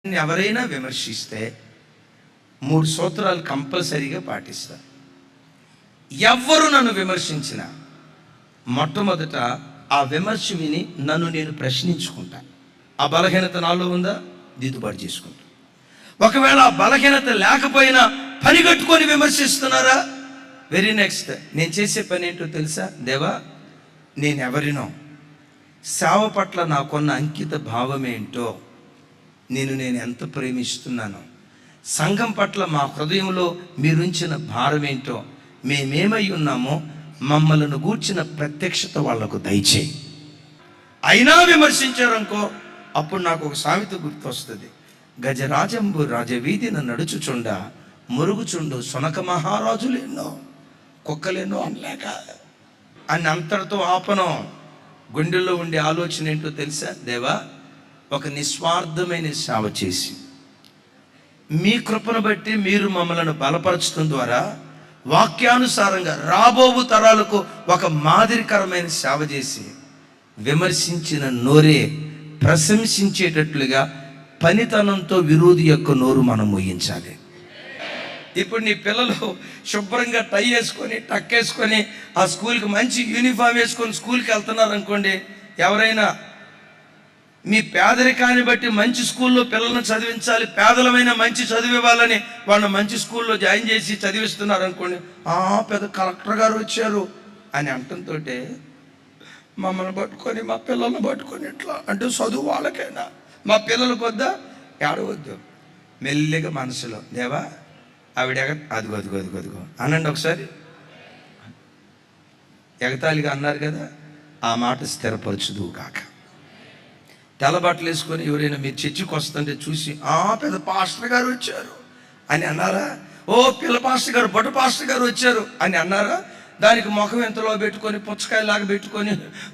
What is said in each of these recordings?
ఎవరైనా విమర్శిస్తే 3 సూత్రాలు కంపల్సరీగా పాటిస్తా. ఎవ్వరు నన్ను విమర్శించినా మొట్టమొదట ఆ విమర్శ విని నన్ను నేను ప్రశ్నించుకుంటా. ఆ బలహీనత నాలో ఉందా, దిద్దుబాటు చేసుకుంటా. ఒకవేళ ఆ బలహీనత లేకపోయినా పని కట్టుకొని విమర్శిస్తున్నారా, వెరీ నెక్స్ట్ నేను చేసే పని ఏంటో తెలుసా? దేవా, నేను ఎవరినో, సేవ పట్ల నాకున్న అంకిత భావం ఏంటో, నేను ఎంత ప్రేమిస్తున్నానో, సంఘం పట్ల మా హృదయంలో మీరుంచిన భారం ఏంటో, మేమేమై ఉన్నామో మమ్మల్ని గూర్చిన ప్రత్యక్షత వాళ్లకు దయచేయి. అయినా విమర్శించారనుకో, అప్పుడు నాకు ఒక సామెత గుర్తొస్తుంది. గజరాజంబు రాజవీధిన నడుచుచుండ మురుగుచుండు సునక మహారాజులేనో కుక్కలేనో అనలేక అని అంతటితో ఆపను. గుండెల్లో ఉండే ఆలోచన ఏంటో తెలుసా? దేవా, ఒక నిస్వార్థమైన సేవ చేసి మీ కృపను బట్టి మీరు మమ్మల్ని బలపరచడం ద్వారా వాక్యానుసారంగా రాబోవు తరాలకు ఒక మాదిరికరమైన సేవ చేసి విమర్శించిన నోరే ప్రశంసించేటట్లుగా పనితనంతో విరోధి యొక్క నోరు మనం మోయించాలి. ఇప్పుడు నీ పిల్లలు శుభ్రంగా టై వేసుకొని టక్ వేసుకొని ఆ స్కూల్కి మంచి యూనిఫామ్ వేసుకొని స్కూల్కి వెళ్తున్నారు అనుకోండి, ఎవరైనా మీ పేదరికాన్ని బట్టి మంచి స్కూల్లో పిల్లలను చదివించాలి, పేదలమైన మంచి చదువు ఇవ్వాలని వాళ్ళు మంచి స్కూల్లో జాయిన్ చేసి చదివిస్తున్నారు అనుకోండి, పెద్ద కలెక్టర్ గారు వచ్చారు అని అంటంతో మమ్మల్ని పట్టుకొని మా పిల్లల్ని పట్టుకొని ఇట్లా అంటే చదువు వాళ్ళకైనా మా పిల్లలకు వద్దా, ఏడవద్దు. మెల్లిగా మనసులో, దేవా ఆవిడ అదిగో అనండి ఒకసారి. ఎగతాళిగా అన్నారు కదా, ఆ మాట స్థిరపరచుదు కాక. తెల్లబట్టలు వేసుకొని ఎవరైనా మీరు చర్చికి వస్తుంటే చూసి పెద్ద పాస్టర్ గారు వచ్చారు అని అన్నారా? పిల్ల పాస్టర్ గారు, బొట్ట పాస్టర్ గారు వచ్చారు అని అన్నారా? దానికి ముఖం ఎంతలో పెట్టుకొని పుచ్చకాయలాగా పెట్టుకొని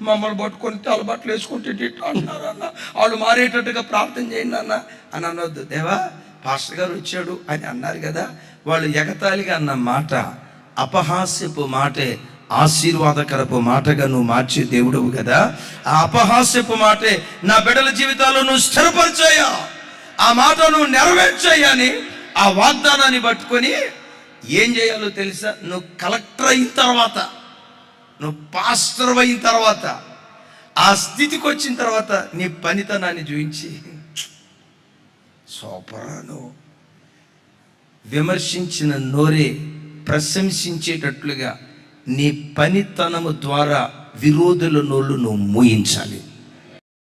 మమ్మల్ని పట్టుకొని తెల్లబట్టలు వేసుకుంటే ఇట్లా అన్నారన్న, వాళ్ళు మారేటట్టుగా ప్రార్థన చేయండి అన్న అని అనొద్దు. దేవా, పాస్టర్ గారు వచ్చాడు అని అన్నారు కదా, వాళ్ళు ఎగతాళిగా అన్న మాట అపహాస్యపు మాటే ఆశీర్వాదకరపు మాటగా నువ్వు మార్చే దేవుడవు కదా. ఆ అపహాస్యపు మాటే నా బిడ్డల జీవితాల్లో నువ్వు స్థిరపరిచాయా, ఆ మాట నువ్వు నెరవేర్చాయా అని ఆ వాగ్దానాన్ని పట్టుకొని ఏం చేయాలో తెలుసా? నువ్వు కలెక్టర్ అయిన తర్వాత, నువ్వు పాస్టర్ అయిన తర్వాత, ఆ స్థితికి వచ్చిన తర్వాత నీ పనితనాన్ని చూపించి సూపరాను విమర్శించిన నోరే ప్రశంసించేటట్లుగా నీ పనితనము ద్వారా విరోధుల నోళ్ళు నువ్వు మూయించాలి.